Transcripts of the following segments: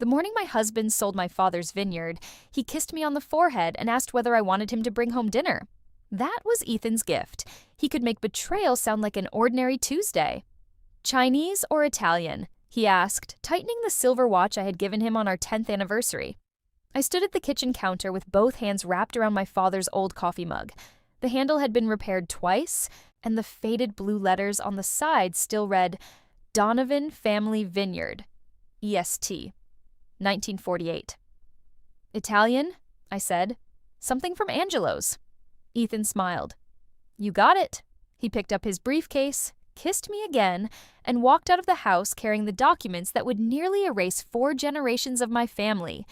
The morning my husband sold my father's vineyard, he kissed me on the forehead and asked whether I wanted him to bring home dinner. That was Ethan's gift. He could make betrayal sound like an ordinary Tuesday. Chinese or Italian? He asked, tightening the silver watch I had given him on our 10th anniversary. I stood at the kitchen counter with both hands wrapped around my father's old coffee mug. The handle had been repaired twice, and the faded blue letters on the side still read, Donovan Family Vineyard, EST, 1948. Italian? I said. Something from Angelo's. Ethan smiled. You got it. He picked up his briefcase, kissed me again, and walked out of the house carrying the documents that would nearly erase 4 generations of my family.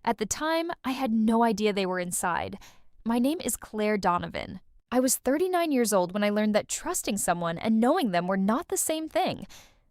At the time, I had no idea they were inside. My name is Claire Donovan. I was 39 years old when I learned that trusting someone and knowing them were not the same thing.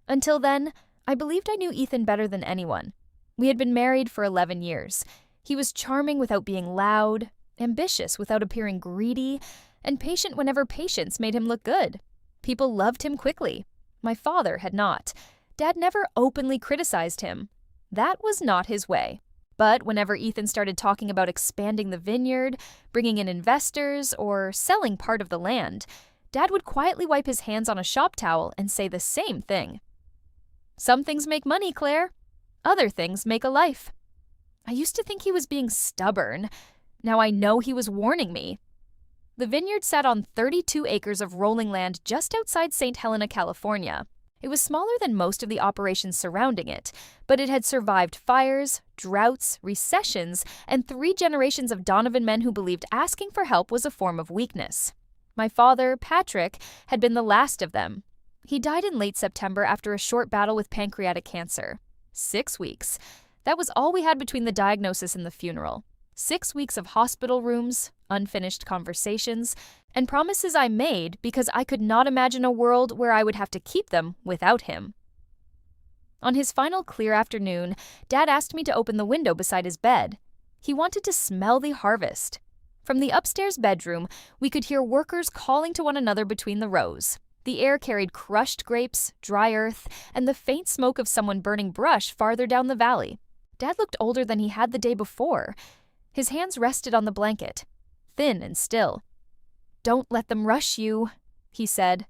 Until then, I believed I knew Ethan better than anyone. We had been married for 11 years. He was charming without being loud, ambitious without appearing greedy, and patient whenever patience made him look good. People loved him quickly. My father had not. Dad never openly criticized him. That was not his way. But whenever Ethan started talking about expanding the vineyard, bringing in investors, or selling part of the land, Dad would quietly wipe his hands on a shop towel and say the same thing. Some things make money, Claire. Other things make a life. I used to think he was being stubborn. Now I know he was warning me. The vineyard sat on 32 acres of rolling land just outside St. Helena, California. It was smaller than most of the operations surrounding it, but it had survived fires, droughts, recessions, and 3 generations of Donovan men who believed asking for help was a form of weakness. My father, Patrick, had been the last of them. He died in late September after a short battle with pancreatic cancer. 6 weeks. That was all we had between the diagnosis and the funeral. 6 weeks of hospital rooms, unfinished conversations, and promises I made because I could not imagine a world where I would have to keep them without him. On his final clear afternoon, Dad asked me to open the window beside his bed. He wanted to smell the harvest. From the upstairs bedroom, we could hear workers calling to one another between the rows. The air carried crushed grapes, dry earth, and the faint smoke of someone burning brush farther down the valley. Dad looked older than he had the day before. His hands rested on the blanket, thin and still. "Don't let them rush you," he said.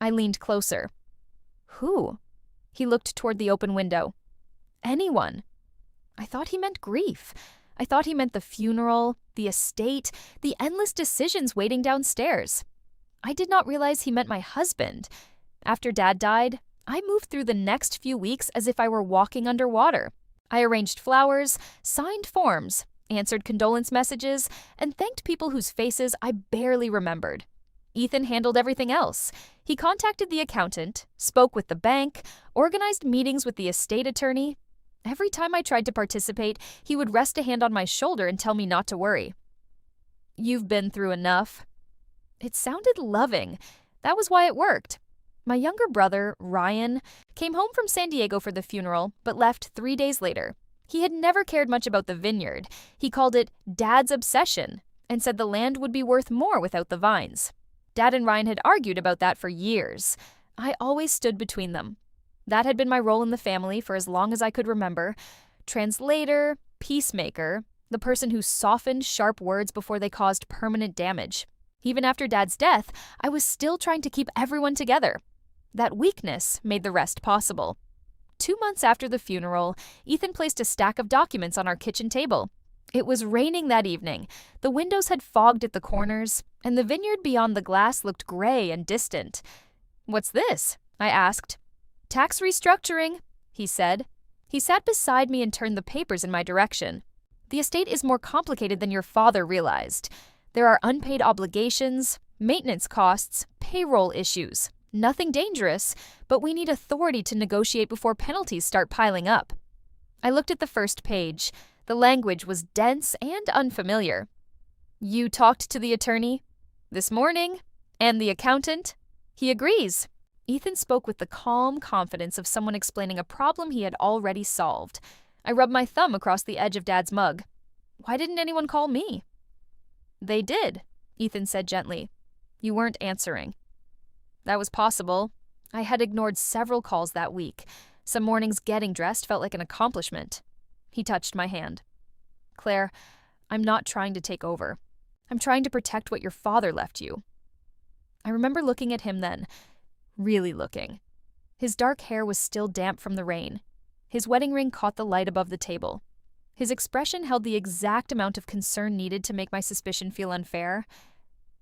I leaned closer. Who? He looked toward the open window. Anyone. I thought he meant grief. I thought he meant the funeral, the estate, the endless decisions waiting downstairs. I did not realize he meant my husband. After Dad died, I moved through the next few weeks as if I were walking underwater. I arranged flowers, signed forms, answered condolence messages, and thanked people whose faces I barely remembered. Ethan handled everything else. He contacted the accountant, spoke with the bank, organized meetings with the estate attorney. Every time I tried to participate, he would rest a hand on my shoulder and tell me not to worry. "You've been through enough." It sounded loving. That was why it worked. My younger brother, Ryan, came home from San Diego for the funeral, but left 3 days later. He had never cared much about the vineyard. He called it Dad's obsession and said the land would be worth more without the vines. Dad and Ryan had argued about that for years. I always stood between them. That had been my role in the family for as long as I could remember. Translator, peacemaker, the person who softened sharp words before they caused permanent damage. Even after Dad's death, I was still trying to keep everyone together. That weakness made the rest possible. 2 months after the funeral, Ethan placed a stack of documents on our kitchen table. It was raining that evening. The windows had fogged at the corners, and the vineyard beyond the glass looked gray and distant. "What's this?" I asked. "Tax restructuring," he said. He sat beside me and turned the papers in my direction. "The estate is more complicated than your father realized. There are unpaid obligations, maintenance costs, payroll issues. Nothing dangerous, but we need authority to negotiate before penalties start piling up." I looked at the first page. The language was dense and unfamiliar. "You talked to the attorney?" "This morning." "And the accountant?" "He agrees." Ethan spoke with the calm confidence of someone explaining a problem he had already solved. I rubbed my thumb across the edge of Dad's mug. "Why didn't anyone call me?" "They did," Ethan said gently. "You weren't answering." That was possible. I had ignored several calls that week. Some mornings getting dressed felt like an accomplishment. He touched my hand. Claire, I'm not trying to take over. I'm trying to protect what your father left you. I remember looking at him then, really looking. His dark hair was still damp from the rain. His wedding ring caught the light above the table. His expression held the exact amount of concern needed to make my suspicion feel unfair.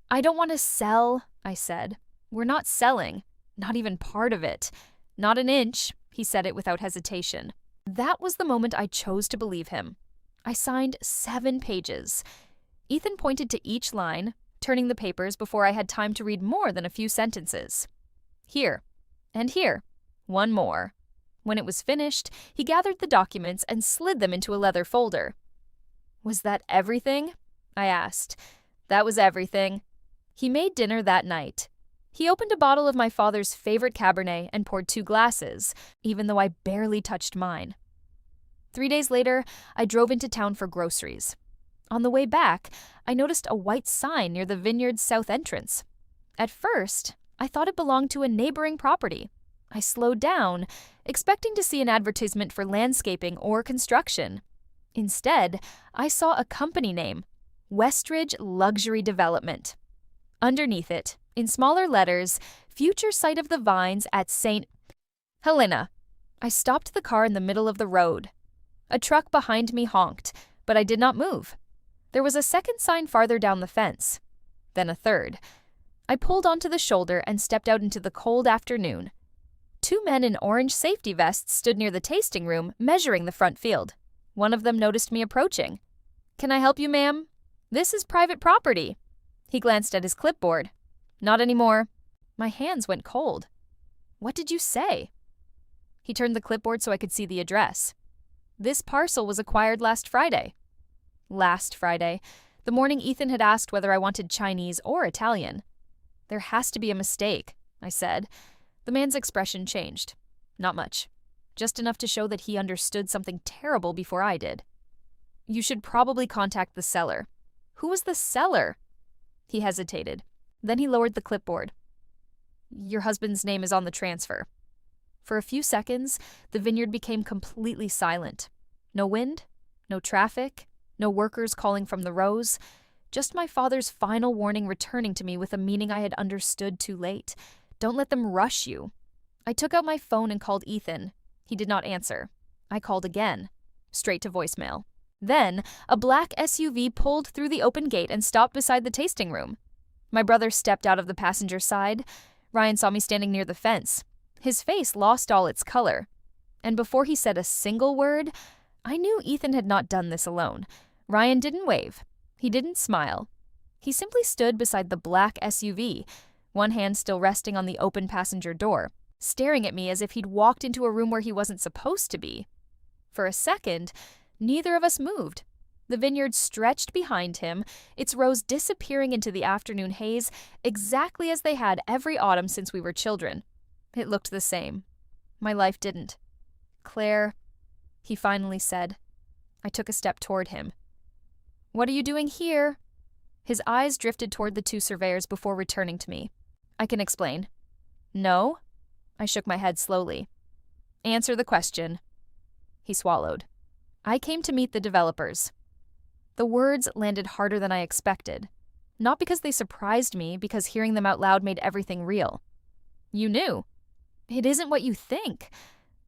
I don't want to sell, I said. We're not selling, not even part of it. Not an inch, he said it without hesitation. That was the moment I chose to believe him. I signed 7 pages. Ethan pointed to each line, turning the papers before I had time to read more than a few sentences. Here, and here, one more. When it was finished, he gathered the documents and slid them into a leather folder. Was that everything? I asked. That was everything. He made dinner that night. He opened a bottle of my father's favorite Cabernet and poured 2 glasses, even though I barely touched mine. 3 days later, I drove into town for groceries. On the way back, I noticed a white sign near the Vineyard's south entrance. At first, I thought it belonged to a neighboring property. I slowed down, expecting to see an advertisement for landscaping or construction. Instead, I saw a company name, Westridge Luxury Development. Underneath it, in smaller letters, future site of the vines at St. Helena. I stopped the car in the middle of the road. A truck behind me honked, but I did not move. There was a second sign farther down the fence, then a third. I pulled onto the shoulder and stepped out into the cold afternoon. 2 men in orange safety vests stood near the tasting room, measuring the front field. One of them noticed me approaching. "Can I help you, ma'am? This is private property." He glanced at his clipboard. "Not anymore." My hands went cold. "What did you say?" He turned the clipboard so I could see the address. "This parcel was acquired last Friday." Last Friday, the morning Ethan had asked whether I wanted Chinese or Italian. "There has to be a mistake," I said. The man's expression changed. Not much. Just enough to show that he understood something terrible before I did. "You should probably contact the seller." "Who was the seller?" He hesitated. Then he lowered the clipboard. "Your husband's name is on the transfer." For a few seconds, the vineyard became completely silent. No wind, no traffic, no workers calling from the rows. Just my father's final warning returning to me with a meaning I had understood too late. Don't let them rush you. I took out my phone and called Ethan. He did not answer. I called again, straight to voicemail. Then, a black SUV pulled through the open gate and stopped beside the tasting room. My brother stepped out of the passenger side. Ryan saw me standing near the fence. His face lost all its color. And before he said a single word, I knew Ethan had not done this alone. Ryan didn't wave. He didn't smile. He simply stood beside the black SUV, one hand still resting on the open passenger door, staring at me as if he'd walked into a room where he wasn't supposed to be. For a second, neither of us moved. The vineyard stretched behind him, its rows disappearing into the afternoon haze exactly as they had every autumn since we were children. It looked the same. My life didn't. "Claire," he finally said. I took a step toward him. "What are you doing here?" His eyes drifted toward the 2 surveyors before returning to me. "I can explain." "No?" I shook my head slowly. "Answer the question." He swallowed. "I came to meet the developers." The words landed harder than I expected. Not because they surprised me, because hearing them out loud made everything real. "You knew." "It isn't what you think."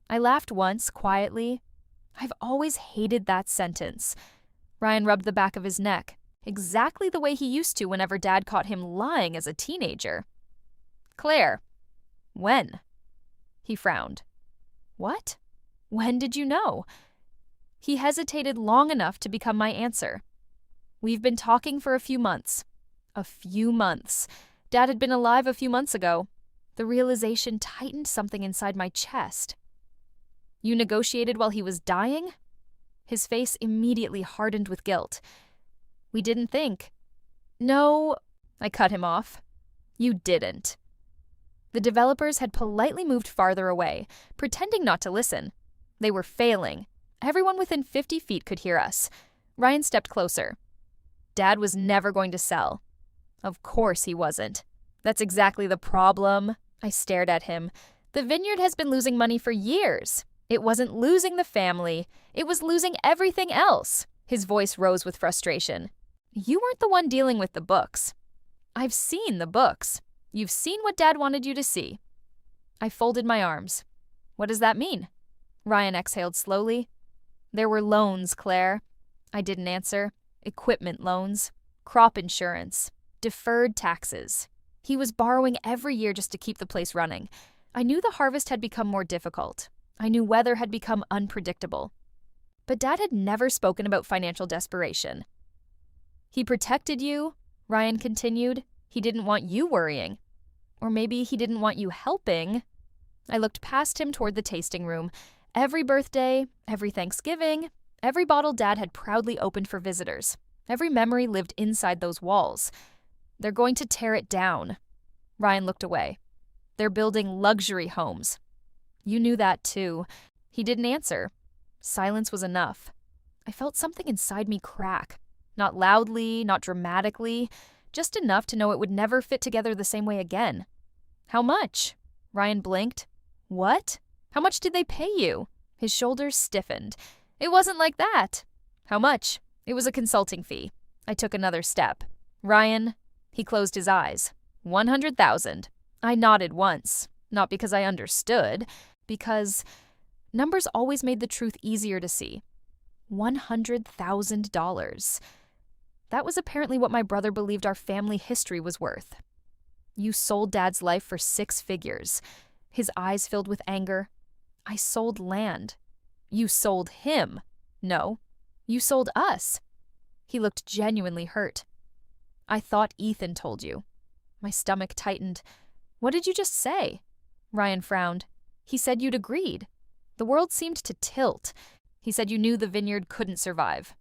I laughed once, quietly. I've always hated that sentence. Ryan rubbed the back of his neck, exactly the way he used to whenever Dad caught him lying as a teenager. "Claire." "When?" He frowned. "What? When did you know?" He hesitated long enough to become my answer. "We've been talking for a few months." A few months. Dad had been alive a few months ago. The realization tightened something inside my chest. "You negotiated while he was dying?" His face immediately hardened with guilt. "We didn't think." "No," I cut him off. "You didn't." The developers had politely moved farther away, pretending not to listen. They were failing. Everyone within 50 feet could hear us. Ryan stepped closer. "Dad was never going to sell." "Of course he wasn't." "That's exactly the problem." I stared at him. "The vineyard has been losing money for years. It wasn't losing the family. It was losing everything else. His voice rose with frustration. You weren't the one dealing with the books. I've seen the books. You've seen what Dad wanted you to see. I folded my arms. What does that mean? Ryan exhaled slowly. There were loans, Claire. I didn't answer. Equipment loans, crop insurance, deferred taxes. He was borrowing every year just to keep the place running. I knew the harvest had become more difficult. I knew weather had become unpredictable. But Dad had never spoken about financial desperation. He protected you, Ryan continued. He didn't want you worrying. Or maybe he didn't want you helping. I looked past him toward the tasting room. Every birthday, every Thanksgiving, every bottle Dad had proudly opened for visitors. Every memory lived inside those walls. They're going to tear it down. Ryan looked away. They're building luxury homes. You knew that too. He didn't answer. Silence was enough. I felt something inside me crack. Not loudly, not dramatically, just enough to know it would never fit together the same way again. How much? Ryan blinked. What? How much did they pay you? His shoulders stiffened. It wasn't like that. How much? It was a consulting fee. I took another step. Ryan, he closed his eyes. 100,000. I nodded once. Not because I understood, because numbers always made the truth easier to see. $100,000. That was apparently what my brother believed our family history was worth. You sold Dad's life for 6 figures. His eyes filled with anger. I sold land. You sold him. No, you sold us. He looked genuinely hurt. I thought Ethan told you. My stomach tightened. What did you just say? Ryan frowned. He said you'd agreed. The world seemed to tilt. He said you knew the vineyard couldn't survive.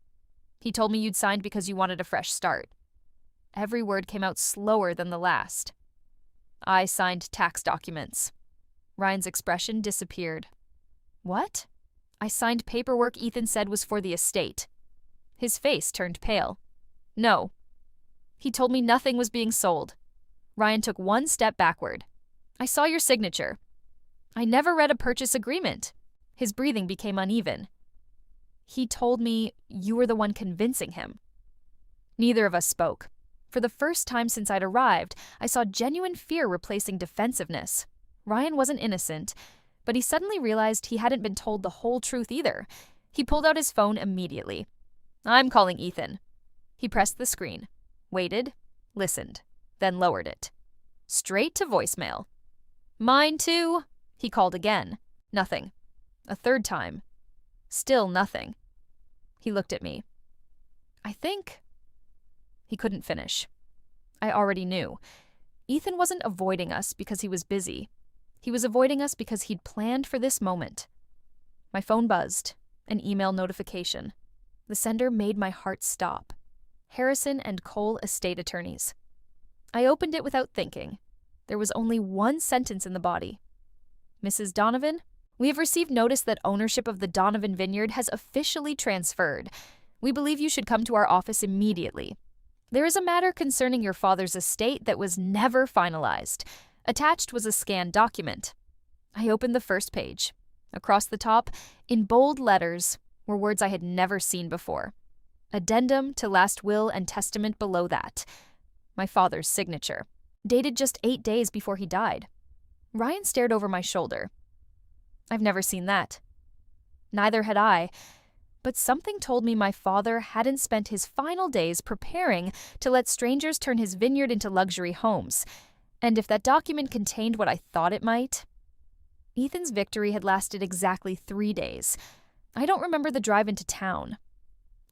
He told me you'd signed because you wanted a fresh start. Every word came out slower than the last. I signed tax documents. Ryan's expression disappeared. What? I signed paperwork Ethan said was for the estate. His face turned pale. No. He told me nothing was being sold. Ryan took one step backward. I saw your signature. I never read a purchase agreement. His breathing became uneven. He told me you were the one convincing him. Neither of us spoke. For the first time since I'd arrived, I saw genuine fear replacing defensiveness. Ryan wasn't innocent, but he suddenly realized he hadn't been told the whole truth either. He pulled out his phone immediately. I'm calling Ethan. He pressed the screen, waited, listened, then lowered it. Straight to voicemail. Mine too, he called again. Nothing. A third time. Still nothing. He looked at me. I think... He couldn't finish. I already knew. Ethan wasn't avoiding us because he was busy. He was avoiding us because he'd planned for this moment. My phone buzzed. An email notification. The sender made my heart stop. Harrison and Cole estate attorneys. I opened it without thinking. There was only one sentence in the body. Mrs. Donovan, we have received notice that ownership of the Donovan Vineyard has officially transferred. We believe you should come to our office immediately. There is a matter concerning your father's estate that was never finalized. Attached was a scanned document. I opened the first page. Across the top, in bold letters, were words I had never seen before. Addendum to last will and testament below that. My father's signature. Dated just 8 days before he died. Ryan stared over my shoulder. I've never seen that. Neither had I. But something told me my father hadn't spent his final days preparing to let strangers turn his vineyard into luxury homes. And if that document contained what I thought it might... Ethan's victory had lasted exactly 3 days. I don't remember the drive into town.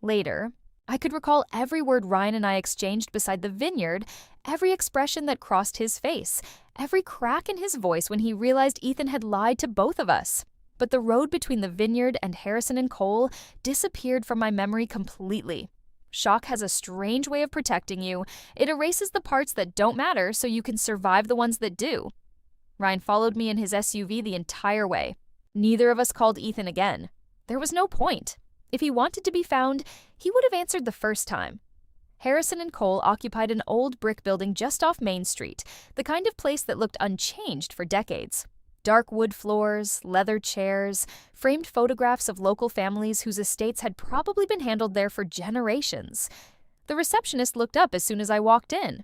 Later, I could recall every word Ryan and I exchanged beside the vineyard, every expression that crossed his face, every crack in his voice when he realized Ethan had lied to both of us. But the road between the vineyard and Harrison and Cole disappeared from my memory completely. Shock has a strange way of protecting you. It erases the parts that don't matter so you can survive the ones that do. Ryan followed me in his SUV the entire way. Neither of us called Ethan again. There was no point. If he wanted to be found, he would have answered the first time. Harrison and Cole occupied an old brick building just off Main Street, the kind of place that looked unchanged for decades. Dark wood floors, leather chairs, framed photographs of local families whose estates had probably been handled there for generations. The receptionist looked up as soon as I walked in.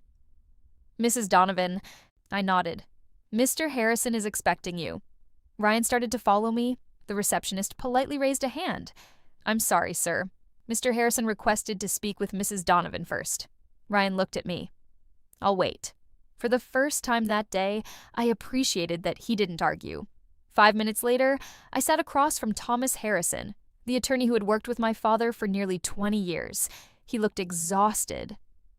"Mrs. Donovan," I nodded. "Mr. Harrison is expecting you." Ryan started to follow me. The receptionist politely raised a hand. "I'm sorry, sir. Mr. Harrison requested to speak with Mrs. Donovan first." Ryan looked at me. "I'll wait." For the first time that day, I appreciated that he didn't argue. 5 minutes later, I sat across from Thomas Harrison, the attorney who had worked with my father for nearly 20 years. He looked exhausted.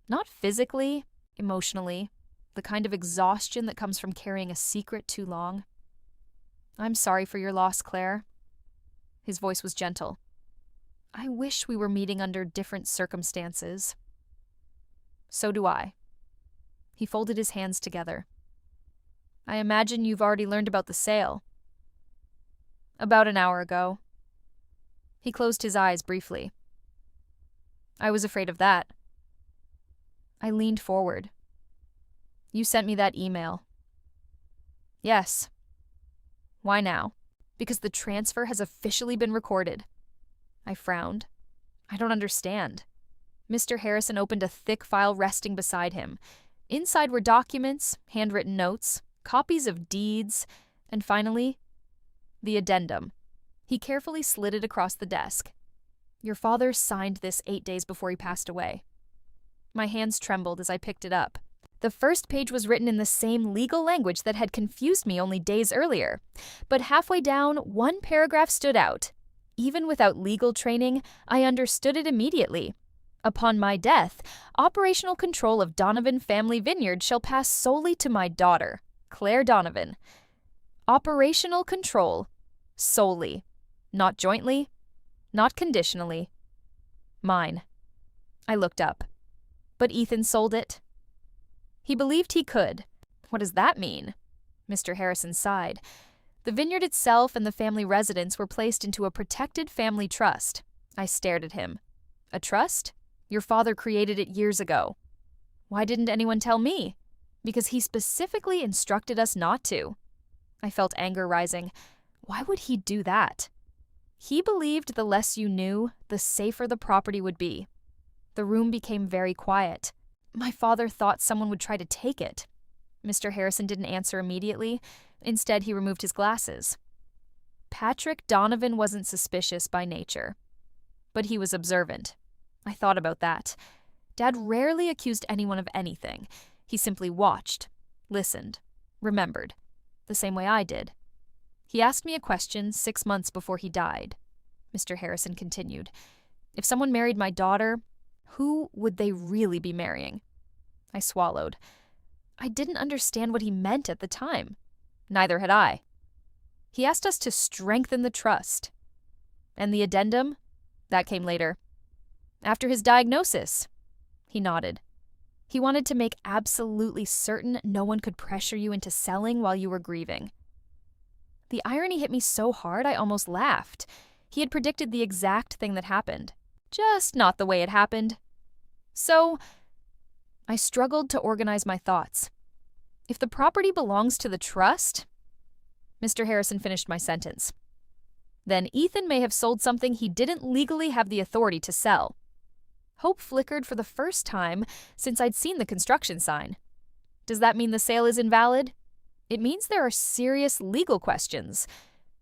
Not physically, emotionally. The kind of exhaustion that comes from carrying a secret too long. "I'm sorry for your loss, Claire." His voice was gentle. "I wish we were meeting under different circumstances." "So do I." He folded his hands together. "I imagine you've already learned about the sale." "About an hour ago." He closed his eyes briefly. "I was afraid of that." I leaned forward. "You sent me that email." "Yes." "Why now?" "Because the transfer has officially been recorded." I frowned. "I don't understand." Mr. Harrison opened a thick file resting beside him. Inside were documents, handwritten notes, copies of deeds, and finally, the addendum. He carefully slid it across the desk. "Your father signed this 8 days before he passed away." My hands trembled as I picked it up. The first page was written in the same legal language that had confused me only days earlier. But halfway down, one paragraph stood out. Even without legal training, I understood it immediately. "Upon my death, operational control of Donovan Family Vineyard shall pass solely to my daughter, Claire Donovan." Operational control. Solely. Not jointly. Not conditionally. Mine. I looked up. "But Ethan sold it." "He believed he could." "What does that mean?" Mr. Harrison sighed. "The vineyard itself and the family residence were placed into a protected family trust." I stared at him. "A trust? Your father created it years ago." "Why didn't anyone tell me?" "Because he specifically instructed us not to." I felt anger rising. Why would he do that? He believed the less you knew, the safer the property would be. The room became very quiet. My father thought someone would try to take it. Mr. Harrison didn't answer immediately. Instead, he removed his glasses. Patrick Donovan wasn't suspicious by nature, but he was observant. I thought about that. Dad rarely accused anyone of anything. He simply watched, listened, remembered, the same way I did. He asked me a question 6 months before he died. Mr. Harrison continued. If someone married my daughter, who would they really be marrying? I swallowed. I didn't understand what he meant at the time. Neither had I. He asked us to strengthen the trust. And the addendum? That came later. After his diagnosis. He nodded. He wanted to make absolutely certain no one could pressure you into selling while you were grieving. The irony hit me so hard I almost laughed. He had predicted the exact thing that happened, just not the way it happened. So, I struggled to organize my thoughts. If the property belongs to the trust... Mr. Harrison finished my sentence. Then Ethan may have sold something he didn't legally have the authority to sell. Hope flickered for the first time since I'd seen the construction sign. Does that mean the sale is invalid? It means there are serious legal questions.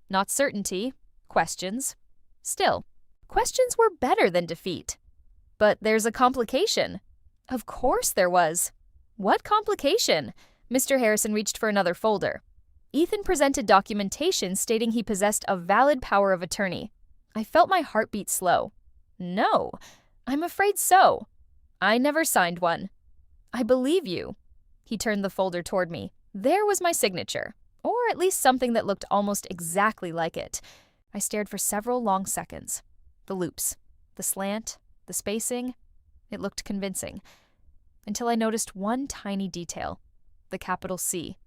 Not certainty, questions. Still, questions were better than defeat. But there's a complication. Of course there was. What complication? Mr. Harrison reached for another folder. Ethan presented documentation stating he possessed a valid power of attorney. I felt my heartbeat slow. No, I'm afraid so. I never signed one. I believe you. He turned the folder toward me. There was my signature, or at least something that looked almost exactly like it. I stared for several long seconds. The loops, the slant, the spacing. It looked convincing. Until I noticed one tiny detail, the capital C.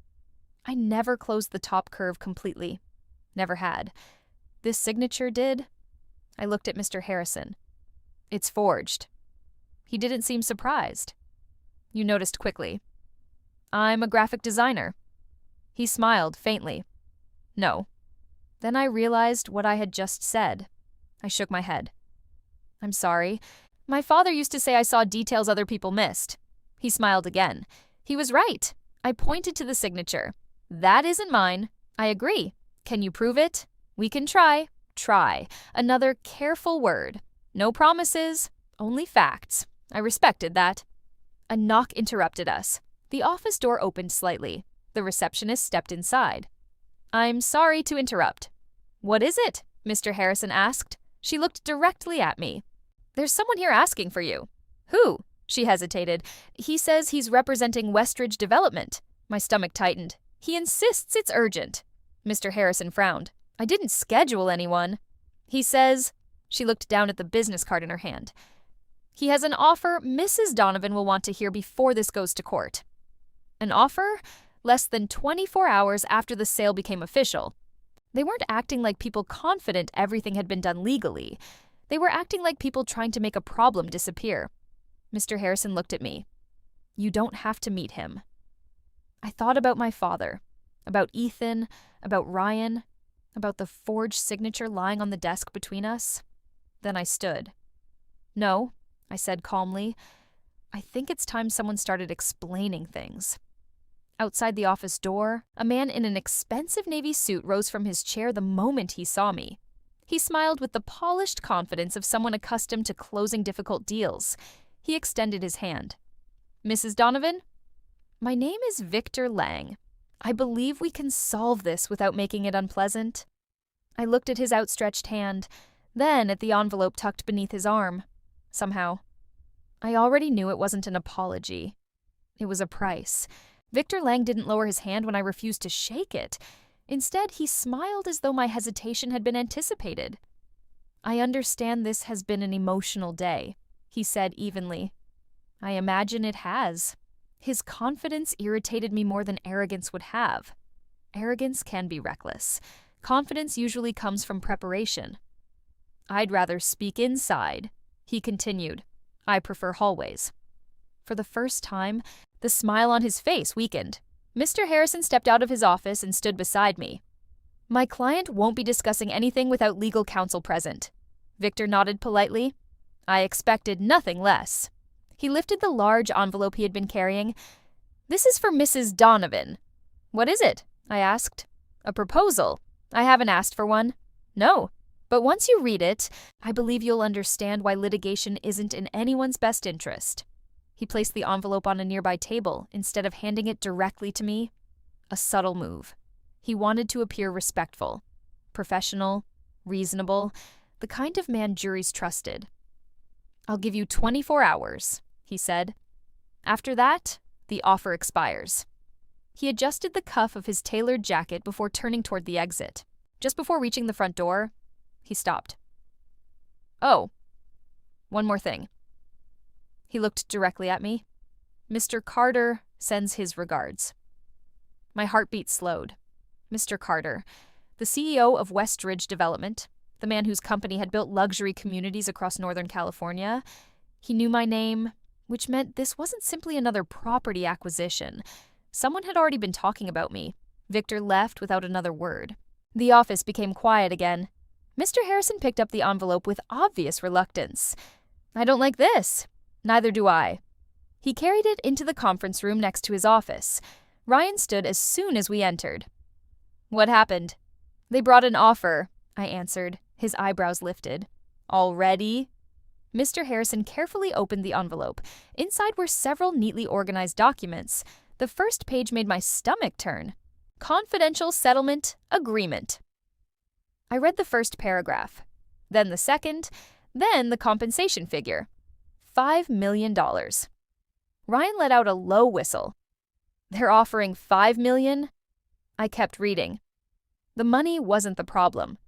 I never closed the top curve completely. Never had. This signature did. I looked at Mr. Harrison. It's forged. He didn't seem surprised. You noticed quickly. I'm a graphic designer. He smiled faintly. No. Then I realized what I had just said. I shook my head. I'm sorry. My father used to say I saw details other people missed. He smiled again. He was right. I pointed to the signature. That isn't mine. I agree. Can you prove it? We can try. Try. Another careful word. No promises, only facts. I respected that. A knock interrupted us. The office door opened slightly. The receptionist stepped inside. I'm sorry to interrupt. What is it? Mr. Harrison asked. She looked directly at me. There's someone here asking for you. Who? She hesitated. He says he's representing Westridge Development. My stomach tightened. He insists it's urgent. Mr. Harrison frowned. I didn't schedule anyone. He says... She looked down at the business card in her hand. He has an offer Mrs. Donovan will want to hear before this goes to court. An offer? Less than 24 hours after the sale became official. They weren't acting like people confident everything had been done legally. They were acting like people trying to make a problem disappear. Mr. Harrison looked at me. You don't have to meet him. I thought about my father, about Ethan, about Ryan, about the forged signature lying on the desk between us. Then I stood. No, I said calmly. I think it's time someone started explaining things. Outside the office door, a man in an expensive navy suit rose from his chair the moment he saw me. He smiled with the polished confidence of someone accustomed to closing difficult deals. He extended his hand. Mrs. Donovan? My name is Victor Lang. I believe we can solve this without making it unpleasant. I looked at his outstretched hand, then at the envelope tucked beneath his arm. Somehow, I already knew it wasn't an apology. It was a price. Victor Lang didn't lower his hand when I refused to shake it. Instead, he smiled as though my hesitation had been anticipated. I understand this has been an emotional day, he said evenly. I imagine it has. His confidence irritated me more than arrogance would have. Arrogance can be reckless. Confidence usually comes from preparation. I'd rather speak inside, he continued. I prefer hallways. For the first time, the smile on his face weakened. Mr. Harrison stepped out of his office and stood beside me. My client won't be discussing anything without legal counsel present. Victor nodded politely. I expected nothing less. He lifted the large envelope he had been carrying. This is for Mrs. Donovan. What is it? I asked. A proposal. I haven't asked for one. No. But once you read it, I believe you'll understand why litigation isn't in anyone's best interest. He placed the envelope on a nearby table instead of handing it directly to me. A subtle move. He wanted to appear respectful, professional, reasonable, the kind of man juries trusted. I'll give you 24 hours, he said. After that, the offer expires. He adjusted the cuff of his tailored jacket before turning toward the exit. Just before reaching the front door, he stopped. Oh, one more thing. He looked directly at me. Mr. Carter sends his regards. My heartbeat slowed. Mr. Carter, the CEO of Westridge Development, the man whose company had built luxury communities across Northern California. He knew my name, which meant this wasn't simply another property acquisition. Someone had already been talking about me. Victor left without another word. The office became quiet again. Mr. Harrison picked up the envelope with obvious reluctance. I don't like this. Neither do I. He carried it into the conference room next to his office. Ryan stood as soon as we entered. What happened? They brought an offer, I answered, his eyebrows lifted. Already? Mr. Harrison carefully opened the envelope. Inside were several neatly organized documents. The first page made my stomach turn. Confidential Settlement Agreement. I read the first paragraph, then the second, then the compensation figure. $5 million. Ryan let out a low whistle. They're offering $5 million? I kept reading. The money wasn't the problem.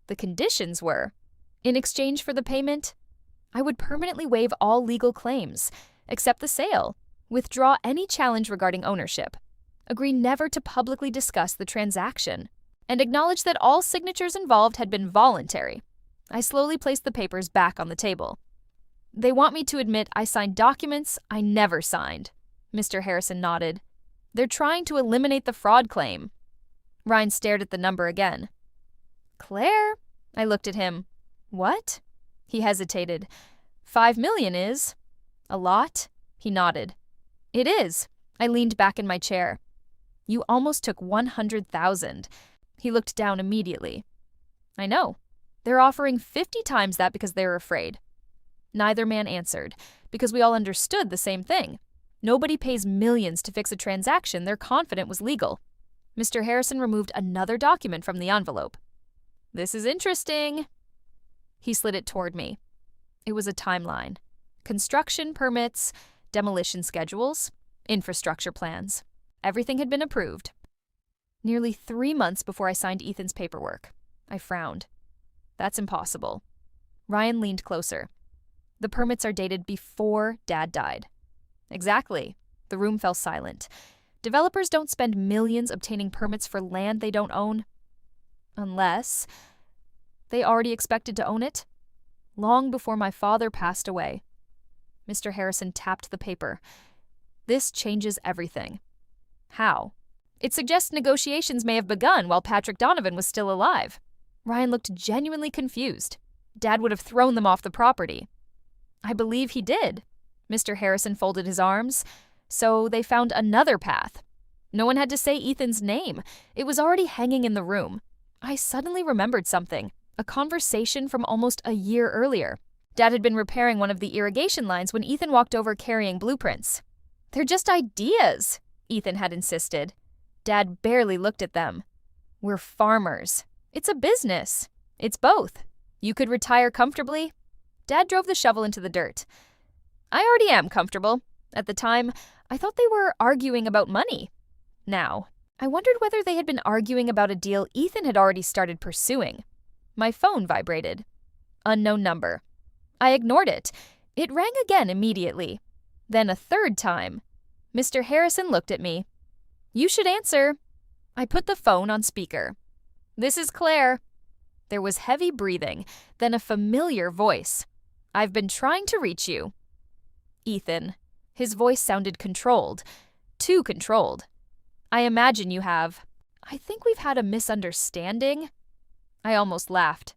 The conditions were. In exchange for the payment, I would permanently waive all legal claims, accept the sale, withdraw any challenge regarding ownership, agree never to publicly discuss the transaction, and acknowledge that all signatures involved had been voluntary. I slowly placed the papers back on the table. They want me to admit I signed documents I never signed. Mr. Harrison nodded. They're trying to eliminate the fraud claim. Ryan stared at the number again. Claire? I looked at him. What? He hesitated. 5 million is. A lot? He nodded. It is. I leaned back in my chair. You almost took 100,000. He looked down immediately. I know. They're offering 50 times that because they're afraid. Neither man answered, because we all understood the same thing. Nobody pays millions to fix a transaction they're confident was legal. Mr. Harrison removed another document from the envelope. This is interesting. He slid it toward me. It was a timeline. Construction permits, demolition schedules, infrastructure plans. Everything had been approved. Nearly 3 months before I signed Ethan's paperwork. I frowned. That's impossible. Ryan leaned closer. The permits are dated before Dad died. Exactly. The room fell silent. Developers don't spend millions obtaining permits for land they don't own. Unless they already expected to own it. Long before my father passed away. Mr. Harrison tapped the paper. This changes everything. How? It suggests negotiations may have begun while Patrick Donovan was still alive. Ryan looked genuinely confused. Dad would have thrown them off the property. I believe he did. Mr. Harrison folded his arms. So they found another path. No one had to say Ethan's name. It was already hanging in the room. I suddenly remembered something. A conversation from almost a year earlier. Dad had been repairing one of the irrigation lines when Ethan walked over carrying blueprints. They're just ideas, Ethan had insisted. Dad barely looked at them. We're farmers. It's a business. It's both. You could retire comfortably. Dad drove the shovel into the dirt. I already am comfortable. At the time, I thought they were arguing about money. Now, I wondered whether they had been arguing about a deal Ethan had already started pursuing. My phone vibrated. Unknown number. I ignored it. It rang again immediately. Then a third time. Mr. Harrison looked at me. You should answer. I put the phone on speaker. This is Claire. There was heavy breathing, then a familiar voice. I've been trying to reach you. Ethan. His voice sounded controlled. Too controlled. I imagine you have. I think we've had a misunderstanding. I almost laughed.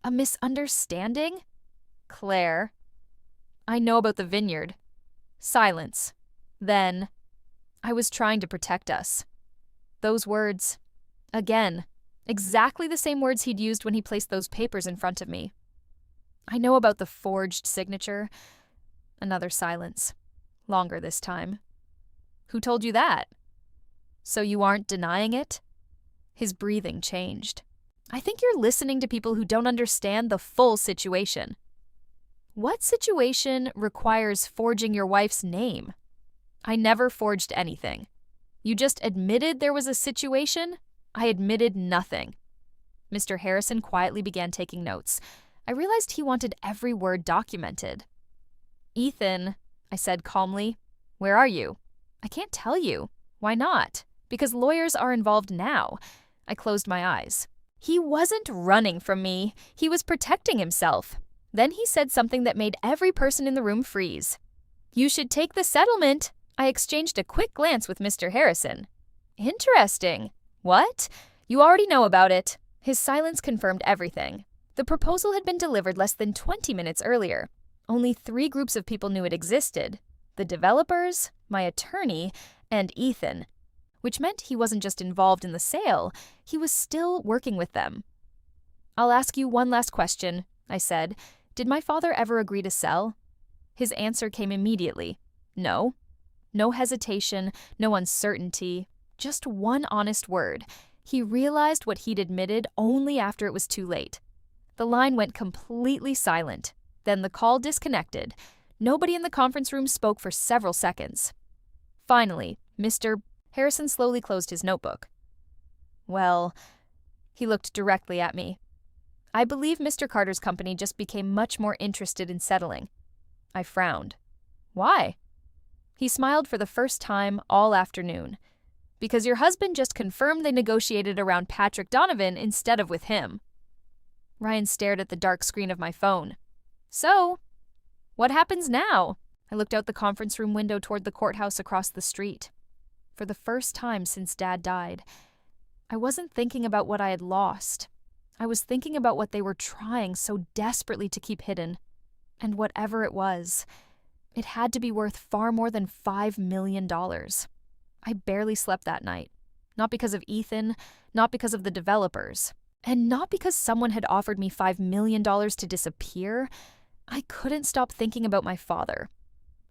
A misunderstanding? Claire. I know about the vineyard. Silence. Then, I was trying to protect us. Those words. Again. Exactly the same words he'd used when he placed those papers in front of me. I know about the forged signature. Another silence. Longer this time. Who told you that? So you aren't denying it? His breathing changed. I think you're listening to people who don't understand the full situation. What situation requires forging your wife's name? I never forged anything. You just admitted there was a situation? I admitted nothing. Mr. Harrison quietly began taking notes. I realized he wanted every word documented. Ethan, I said calmly, where are you? I can't tell you. Why not? Because lawyers are involved now. I closed my eyes. He wasn't running from me. He was protecting himself. Then he said something that made every person in the room freeze. You should take the settlement. I exchanged a quick glance with Mr. Harrison. Interesting. What? You already know about it. His silence confirmed everything. The proposal had been delivered less than 20 minutes earlier. Only 3 groups of people knew it existed. The developers, my attorney, and Ethan. Which meant he wasn't just involved in the sale, he was still working with them. I'll ask you one last question, I said. Did my father ever agree to sell? His answer came immediately. No. No hesitation, no uncertainty. Just one honest word. He realized what he'd admitted only after it was too late. The line went completely silent. Then the call disconnected. Nobody in the conference room spoke for several seconds. Finally, Mr. Harrison slowly closed his notebook. Well, he looked directly at me. I believe Mr. Carter's company just became much more interested in settling. I frowned. Why? He smiled for the first time all afternoon. Because your husband just confirmed they negotiated around Patrick Donovan instead of with him. Ryan stared at the dark screen of my phone. So, what happens now? I looked out the conference room window toward the courthouse across the street. For the first time since Dad died, I wasn't thinking about what I had lost. I was thinking about what they were trying so desperately to keep hidden. And whatever it was, it had to be worth far more than $5 million. I barely slept that night. Not because of Ethan, not because of the developers, and not because someone had offered me $5 million to disappear. I couldn't stop thinking about my father.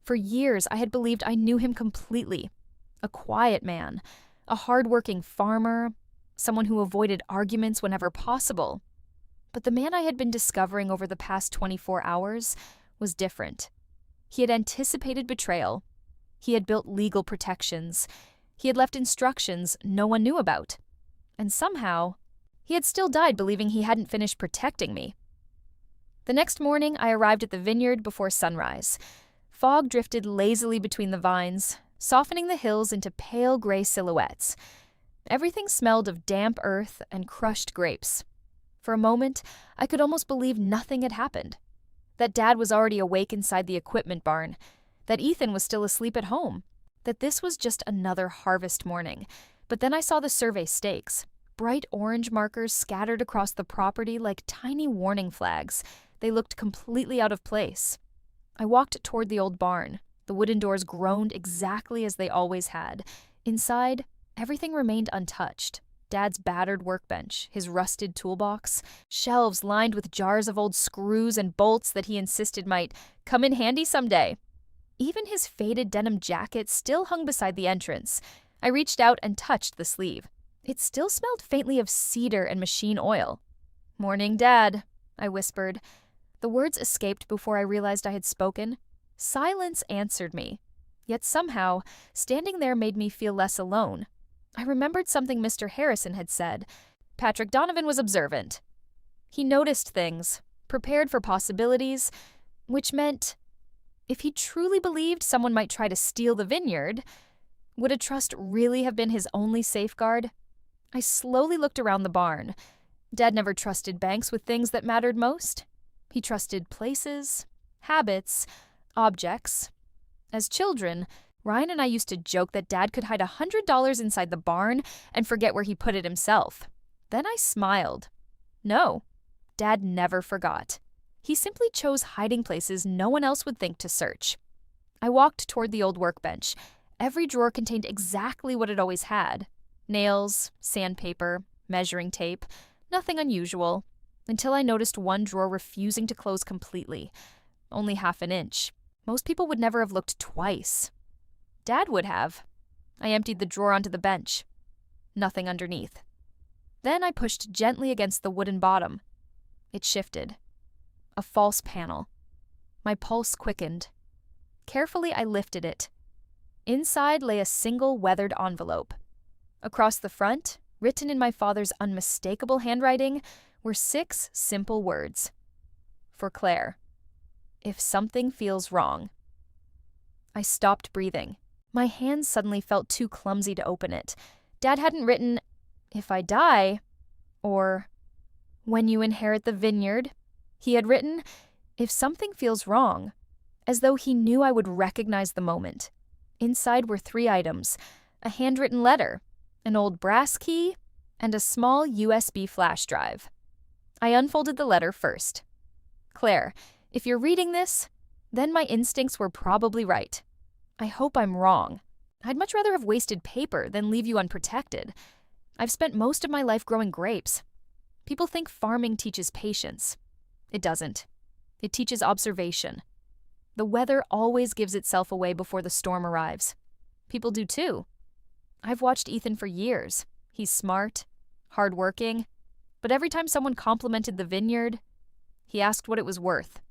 For years, I had believed I knew him completely. A quiet man, a hardworking farmer, someone who avoided arguments whenever possible. But the man I had been discovering over the past 24 hours was different. He had anticipated betrayal. He had built legal protections. He had left instructions no one knew about. And somehow, he had still died believing he hadn't finished protecting me. The next morning, I arrived at the vineyard before sunrise. Fog drifted lazily between the vines, softening the hills into pale gray silhouettes. Everything smelled of damp earth and crushed grapes. For a moment, I could almost believe nothing had happened. That Dad was already awake inside the equipment barn. That Ethan was still asleep at home. That this was just another harvest morning. But then I saw the survey stakes. Bright orange markers scattered across the property like tiny warning flags. They looked completely out of place. I walked toward the old barn. The wooden doors groaned exactly as they always had. Inside, everything remained untouched. Dad's battered workbench, his rusted toolbox, shelves lined with jars of old screws and bolts that he insisted might come in handy someday. Even his faded denim jacket still hung beside the entrance. I reached out and touched the sleeve. It still smelled faintly of cedar and machine oil. "Morning, Dad," I whispered. The words escaped before I realized I had spoken. Silence answered me. Yet somehow, standing there made me feel less alone. I remembered something Mr. Harrison had said. Patrick Donovan was observant. He noticed things, prepared for possibilities, which meant if he truly believed someone might try to steal the vineyard, would a trust really have been his only safeguard? I slowly looked around the barn. Dad never trusted banks with things that mattered most. He trusted places, habits, objects. As children, Ryan and I used to joke that Dad could hide $100 inside the barn and forget where he put it himself. Then I smiled. No, Dad never forgot. He simply chose hiding places no one else would think to search. I walked toward the old workbench. Every drawer contained exactly what it always had. Nails, sandpaper, measuring tape, nothing unusual, until I noticed one drawer refusing to close completely. Only half an inch. Most people would never have looked twice. Dad would have. I emptied the drawer onto the bench. Nothing underneath. Then I pushed gently against the wooden bottom. It shifted. A false panel. My pulse quickened. Carefully, I lifted it. Inside lay a single weathered envelope. Across the front, written in my father's unmistakable handwriting, were 6 simple words. For Claire. If something feels wrong. I stopped breathing. My hands suddenly felt too clumsy to open it. Dad hadn't written, "If I die," or "When you inherit the vineyard." He had written, "If something feels wrong," as though he knew I would recognize the moment. Inside were 3 items: a handwritten letter, an old brass key, and a small USB flash drive. I unfolded the letter first. "Claire, if you're reading this, then my instincts were probably right. I hope I'm wrong. I'd much rather have wasted paper than leave you unprotected. I've spent most of my life growing grapes. People think farming teaches patience. It doesn't. It teaches observation. The weather always gives itself away before the storm arrives. People do too. I've watched Ethan for years. He's smart, hardworking, but every time someone complimented the vineyard, he asked what it was worth.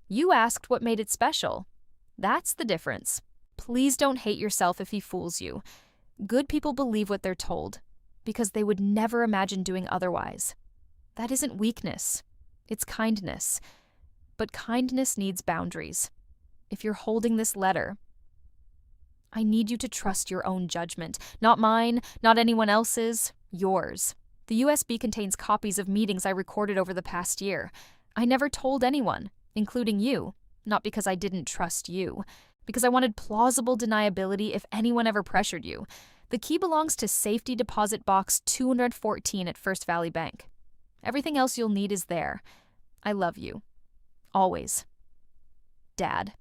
You asked what made it special. That's the difference. Please don't hate yourself if he fools you. Good people believe what they're told, because they would never imagine doing otherwise. That isn't weakness. It's kindness. But kindness needs boundaries. If you're holding this letter, I need you to trust your own judgment. Not mine, not anyone else's, yours. The USB contains copies of meetings I recorded over the past year. I never told anyone, including you, not because I didn't trust you, because I wanted plausible deniability if anyone ever pressured you. The key belongs to safety deposit box 214 at First Valley Bank. Everything else you'll need is there. I love you. Always. Dad.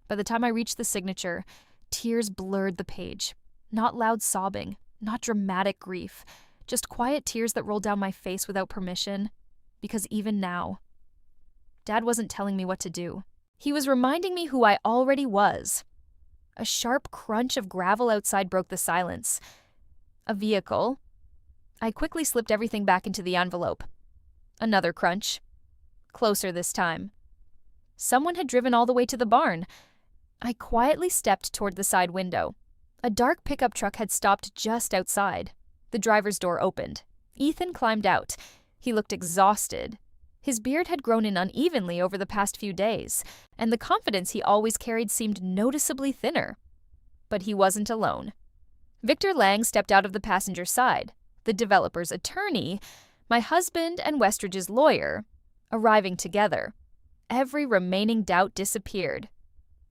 By the time I reached the signature, tears blurred the page. Not loud sobbing, not dramatic grief, just quiet tears that rolled down my face without permission. Because even now, Dad wasn't telling me what to do. He was reminding me who I already was. A sharp crunch of gravel outside broke the silence. A vehicle. I quickly slipped everything back into the envelope. Another crunch. Closer this time. Someone had driven all the way to the barn. I quietly stepped toward the side window. A dark pickup truck had stopped just outside. The driver's door opened. Ethan climbed out. He looked exhausted. His beard had grown in unevenly over the past few days, and the confidence he always carried seemed noticeably thinner. But he wasn't alone. Victor Lang stepped out of the passenger side. The developer's attorney, my husband and Westridge's lawyer, arriving together. Every remaining doubt disappeared.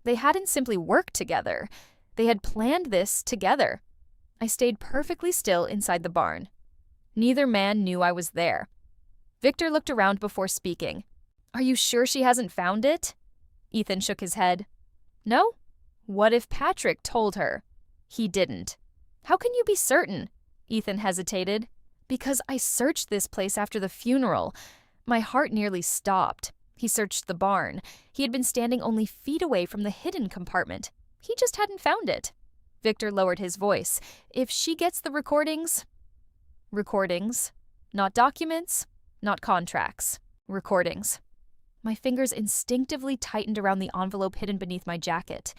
They hadn't simply worked together. They had planned this together. I stayed perfectly still inside the barn. Neither man knew I was there. Victor looked around before speaking. Are you sure she hasn't found it? Ethan shook his head. No? What if Patrick told her? He didn't. How can you be certain? Ethan hesitated. Because I searched this place after the funeral. My heart nearly stopped. He searched the barn. He had been standing only feet away from the hidden compartment. He just hadn't found it. Victor lowered his voice. If she gets the recordings... Recordings. Not documents. Not contracts. Recordings. My fingers instinctively tightened around the envelope hidden beneath my jacket.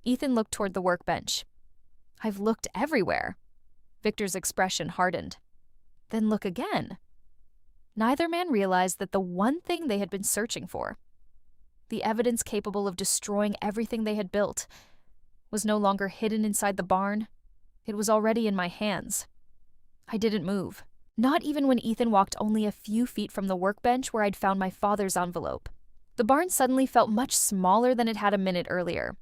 Ethan looked toward the workbench. I've looked everywhere. Victor's expression hardened. Then look again. Neither man realized that the one thing they had been searching for, the evidence capable of destroying everything they had built, was no longer hidden inside the barn. It was already in my hands. I didn't move. Not even when Ethan walked only a few feet from the workbench where I'd found my father's envelope. The barn suddenly felt much smaller than it had a minute earlier.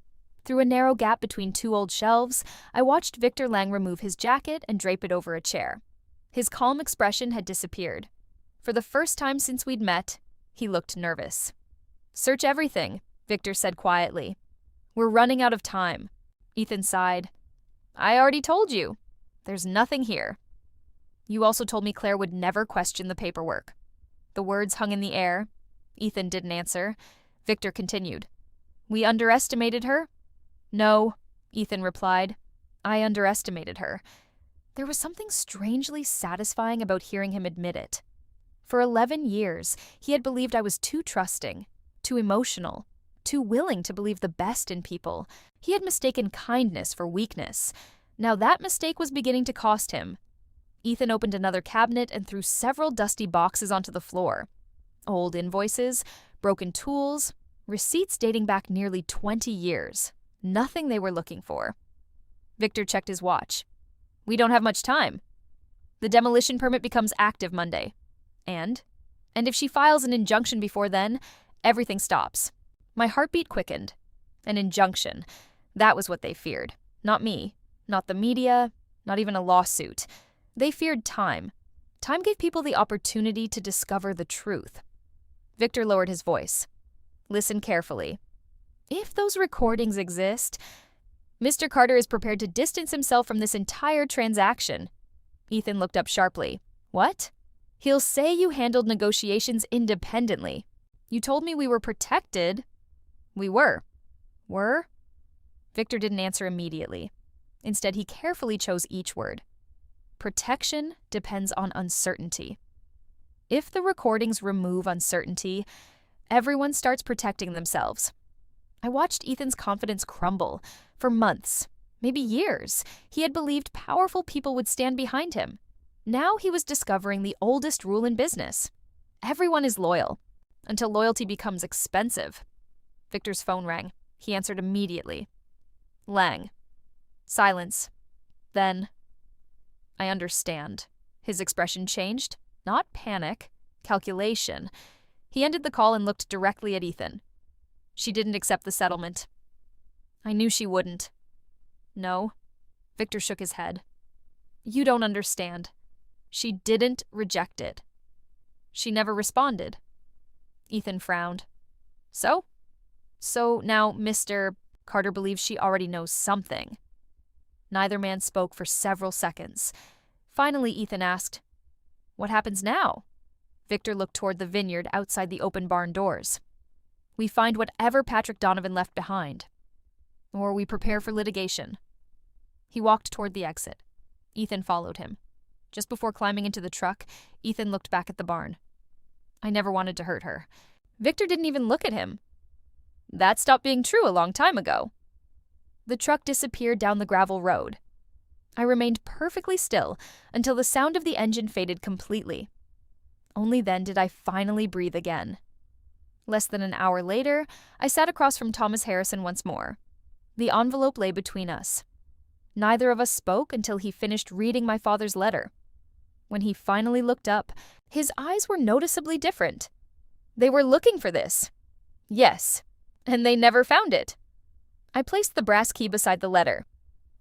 Through a narrow gap between two old shelves, I watched Victor Lang remove his jacket and drape it over a chair. His calm expression had disappeared. For the first time since we'd met, he looked nervous. Search everything, Victor said quietly. We're running out of time. Ethan sighed. I already told you. There's nothing here. You also told me Claire would never question the paperwork. The words hung in the air. Ethan didn't answer. Victor continued. We underestimated her? No, Ethan replied. I underestimated her. There was something strangely satisfying about hearing him admit it. For 11 years, he had believed I was too trusting, too emotional, too willing to believe the best in people. He had mistaken kindness for weakness. Now that mistake was beginning to cost him. Ethan opened another cabinet and threw several dusty boxes onto the floor. Old invoices, broken tools, receipts dating back nearly 20 years. Nothing they were looking for. Victor checked his watch. We don't have much time. The demolition permit becomes active Monday. And if she files an injunction before then, everything stops. My heartbeat quickened. An injunction. That was what they feared. Not me. Not the media. Not even a lawsuit. They feared time. Time gave people the opportunity to discover the truth. Victor lowered his voice. Listen carefully. If those recordings exist, Mr. Carter is prepared to distance himself from this entire transaction. Ethan looked up sharply. What? He'll say you handled negotiations independently. You told me we were protected. We were. Were? Victor didn't answer immediately. Instead, he carefully chose each word. Protection depends on uncertainty. If the recordings remove uncertainty, everyone starts protecting themselves. I watched Ethan's confidence crumble. For months, maybe years, he had believed powerful people would stand behind him. Now he was discovering the oldest rule in business. Everyone is loyal, until loyalty becomes expensive. Victor's phone rang. He answered immediately. Lang. Silence. Then, I understand. His expression changed. Not panic. Calculation. He ended the call and looked directly at Ethan. She didn't accept the settlement. I knew she wouldn't. No. Victor shook his head. You don't understand. She didn't reject it. She never responded. Ethan frowned. So? So now Mr. Carter believes she already knows something. Neither man spoke for several seconds. Finally, Ethan asked, What happens now? Victor looked toward the vineyard outside the open barn doors. We find whatever Patrick Donovan left behind. Or we prepare for litigation. He walked toward the exit. Ethan followed him. Just before climbing into the truck, Ethan looked back at the barn. I never wanted to hurt her. Victor didn't even look at him. That stopped being true a long time ago. The truck disappeared down the gravel road. I remained perfectly still until the sound of the engine faded completely. Only then did I finally breathe again. Less than an hour later, I sat across from Thomas Harrison once more. The envelope lay between us. Neither of us spoke until he finished reading my father's letter. When he finally looked up, his eyes were noticeably different. They were looking for this. Yes, and they never found it. I placed the brass key beside the letter.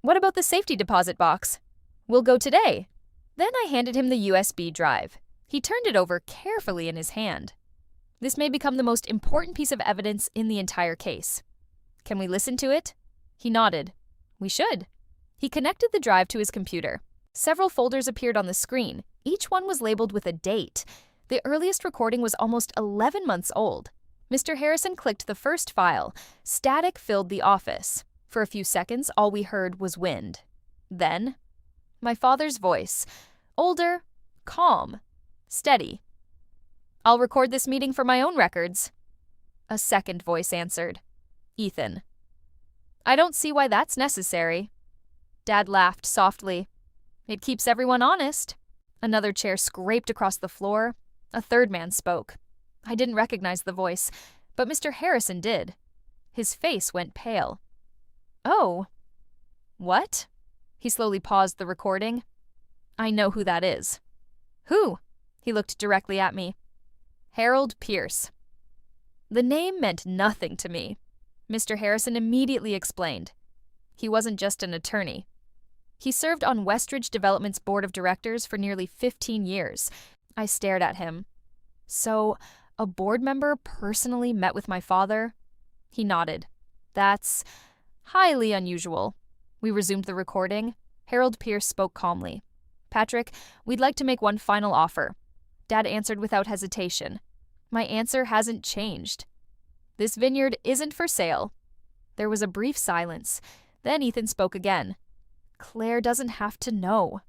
What about the safety deposit box? We'll go today. Then I handed him the USB drive. He turned it over carefully in his hand. This may become the most important piece of evidence in the entire case. Can we listen to it? He nodded. We should. He connected the drive to his computer. Several folders appeared on the screen. Each one was labeled with a date. The earliest recording was almost 11 months old. Mr. Harrison clicked the first file. Static filled the office. For a few seconds, all we heard was wind. Then, my father's voice. Older, calm, steady. I'll record this meeting for my own records. A second voice answered. Ethan. I don't see why that's necessary. Dad laughed softly. It keeps everyone honest. Another chair scraped across the floor. A third man spoke. I didn't recognize the voice, but Mr. Harrison did. His face went pale. Oh. What? He slowly paused the recording. I know who that is. Who? He looked directly at me. Harold Pierce. The name meant nothing to me. Mr. Harrison immediately explained. He wasn't just an attorney. He served on Westridge Development's board of directors for nearly 15 years. I stared at him. So, a board member personally met with my father? He nodded. That's highly unusual. We resumed the recording. Harold Pierce spoke calmly. Patrick, we'd like to make one final offer. Dad answered without hesitation. My answer hasn't changed. This vineyard isn't for sale. There was a brief silence. Then Ethan spoke again. Claire doesn't have to know.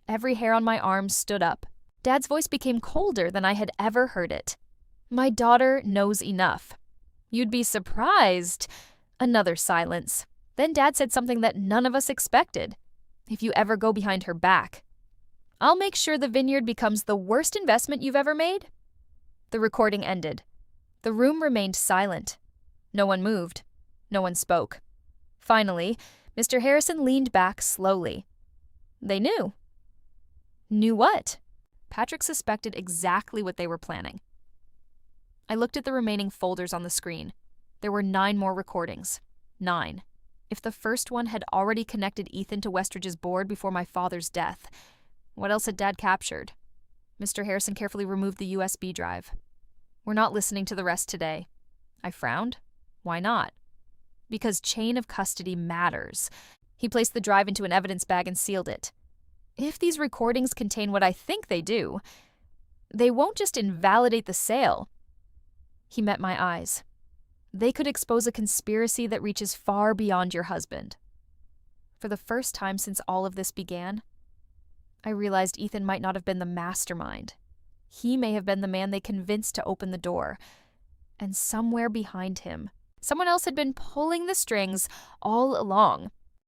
Every hair on my arm stood up. Dad's voice became colder than I had ever heard it. My daughter knows enough. You'd be surprised. Another silence. Then Dad said something that none of us expected. If you ever go behind her back, I'll make sure the vineyard becomes the worst investment you've ever made. The recording ended. The room remained silent. No one moved. No one spoke. Finally, Mr. Harrison leaned back slowly. They knew. Knew what? Patrick suspected exactly what they were planning. I looked at the remaining folders on the screen. There were 9 more recordings. 9. If the first one had already connected Ethan to Westridge's board before my father's death, what else had Dad captured? Mr. Harrison carefully removed the USB drive. We're not listening to the rest today. I frowned. Why not? Because chain of custody matters. He placed the drive into an evidence bag and sealed it. If these recordings contain what I think they do, they won't just invalidate the sale. He met my eyes. They could expose a conspiracy that reaches far beyond your husband. For the first time since all of this began, I realized Ethan might not have been the mastermind. He may have been the man they convinced to open the door. And somewhere behind him, someone else had been pulling the strings all along.